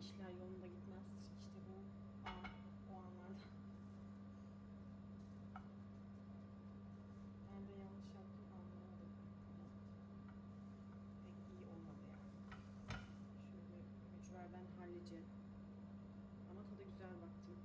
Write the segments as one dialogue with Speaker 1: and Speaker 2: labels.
Speaker 1: işler yolunda gitmez. İşte bu o anlarda. Ben de yanlış yaptım, anlamadım. Pek iyi olmadı yani. Şöyle mücverden hallice. Ama tadı güzel, baktım.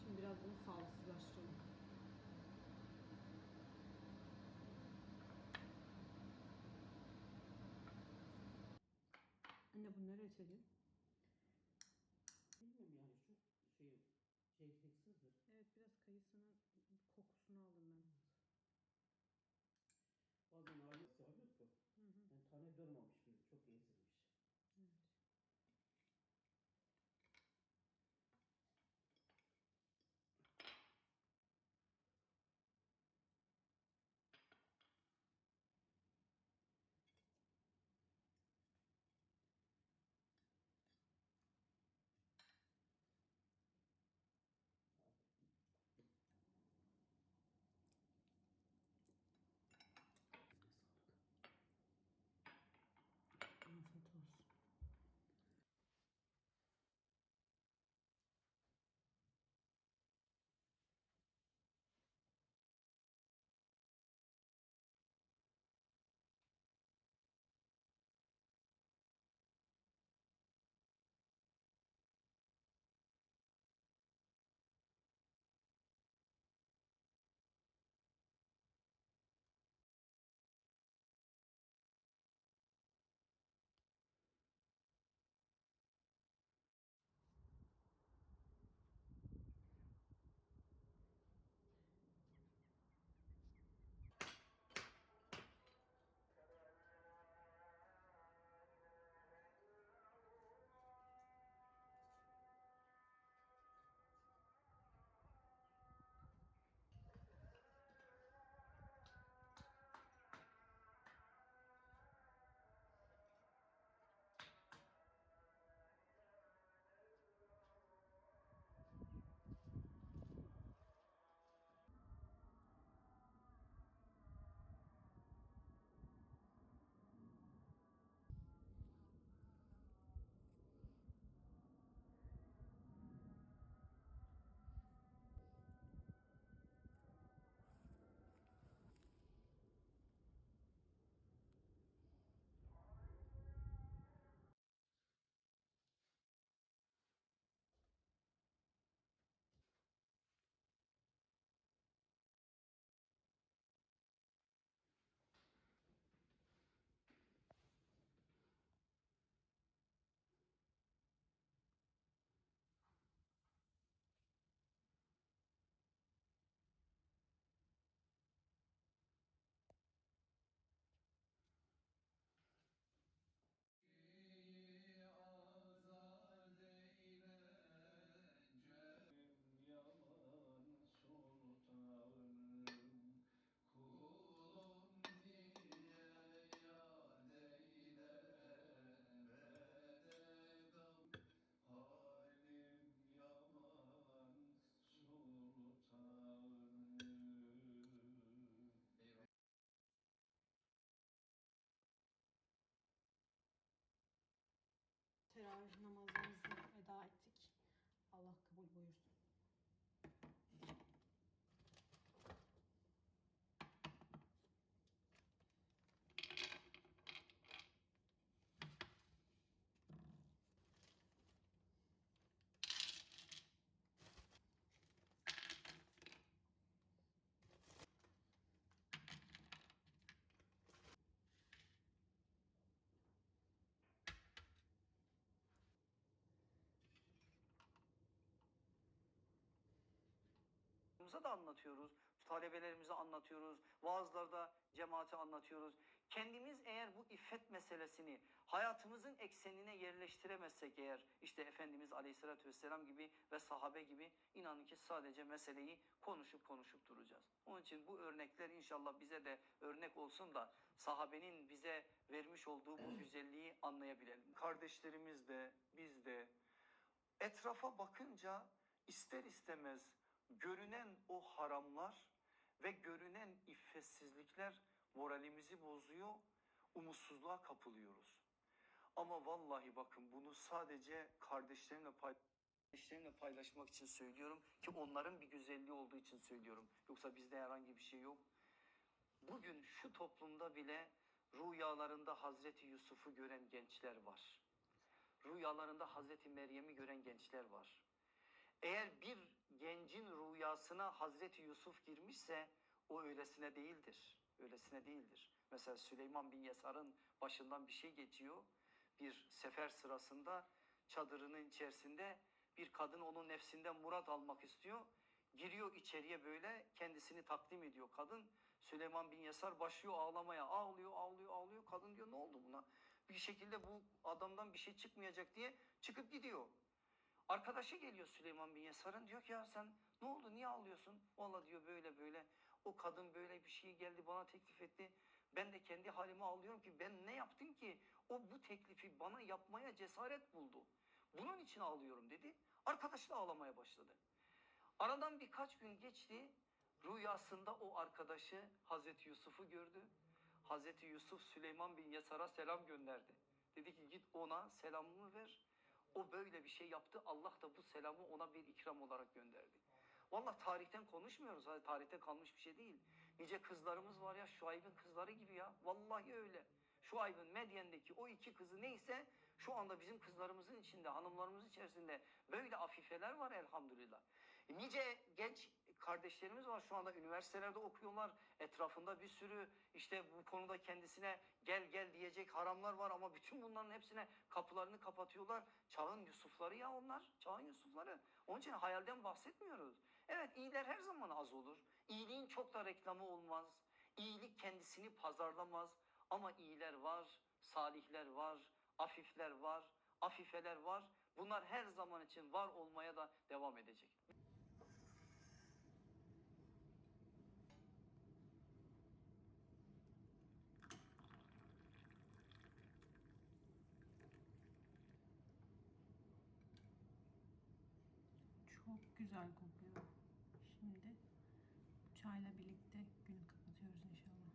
Speaker 1: Şimdi biraz bunu sağlıksızlaştıralım. Anne bu ne reçeli?
Speaker 2: Bilmiyorum yani, çok zevksiksizdir.
Speaker 1: Evet, biraz kayısının kokusunu aldım ben.
Speaker 2: Bazen ailesi alıyor ki. Yani tane durmamış gibi, çok ezilmiş.
Speaker 1: Evet. namazımızı eda ettik. Allah kabul buyursun.
Speaker 3: da anlatıyoruz, talebelerimize anlatıyoruz, vaazlarda cemaate anlatıyoruz. Kendimiz eğer bu iffet meselesini hayatımızın eksenine yerleştiremezsek eğer, işte Efendimiz Aleyhisselatü Vesselam gibi ve sahabe gibi, inanın ki sadece meseleyi konuşup duracağız. Onun için bu örnekler inşallah bize de örnek olsun da sahabenin bize vermiş olduğu bu güzelliği anlayabilelim. Kardeşlerimiz de biz de etrafa bakınca ister istemez görünen o haramlar ve görünen iffetsizlikler moralimizi bozuyor, umutsuzluğa kapılıyoruz. Ama vallahi bakın, bunu sadece kardeşlerimle paylaşmak için söylüyorum ki onların bir güzelliği olduğu için söylüyorum. Yoksa bizde herhangi bir şey yok. Bugün şu toplumda bile rüyalarında Hazreti Yusuf'u gören gençler var. Rüyalarında Hazreti Meryem'i gören gençler var. Eğer bir gencin rüyasına Hazreti Yusuf girmişse o öylesine değildir. Öylesine değildir. Mesela Süleyman bin Yesar'ın başından bir şey geçiyor. Bir sefer sırasında çadırının içerisinde bir kadın onun nefsinden murat almak istiyor. Giriyor içeriye, böyle kendisini takdim ediyor kadın. Süleyman bin Yesar başlıyor ağlamaya. Ağlıyor. Kadın diyor ne oldu buna? Bir şekilde bu adamdan bir şey çıkmayacak diye çıkıp gidiyor. Arkadaşı geliyor Süleyman bin Yesar'ın, diyor ki ya sen ne oldu, niye ağlıyorsun? Vallahi diyor böyle. O kadın böyle bir şey geldi bana teklif etti. Ben de kendi halime ağlıyorum ki ben ne yaptım ki o bu teklifi bana yapmaya cesaret buldu. Bunun için ağlıyorum dedi. Arkadaşı da ağlamaya başladı. Aradan birkaç gün geçti. Rüyasında o arkadaşı Hazreti Yusuf'u gördü. Hazreti Yusuf Süleyman bin Yesar'a selam gönderdi. Dedi ki git ona selamımı ver. O böyle bir şey yaptı. Allah da bu selamı ona bir ikram olarak gönderdi. Vallahi tarihten konuşmuyoruz. Hadi tarihte kalmış bir şey değil. Nice kızlarımız var ya, Şuayb'ın kızları gibi ya. Vallahi öyle. Şuayb'ın Medyen'deki o iki kızı neyse şu anda bizim kızlarımızın içinde, hanımlarımızın içerisinde böyle afifeler var elhamdülillah. Nice genç kardeşlerimiz var şu anda üniversitelerde okuyorlar. Etrafında bir sürü işte bu konuda kendisine gel diyecek haramlar var ama bütün bunların hepsine kapılarını kapatıyorlar. Çağın Yusufları ya onlar. Çağın Yusufları. Onun için hayalden bahsetmiyoruz. Evet, iyiler her zaman az olur. İyiliğin çok da reklamı olmaz. İyilik kendisini pazarlamaz. Ama iyiler var, salihler var, afifler var, afifeler var. Bunlar her zaman için var olmaya da devam edecek.
Speaker 1: Çok güzel kokuyor. Şimdi çayla birlikte günü kapatıyoruz inşallah.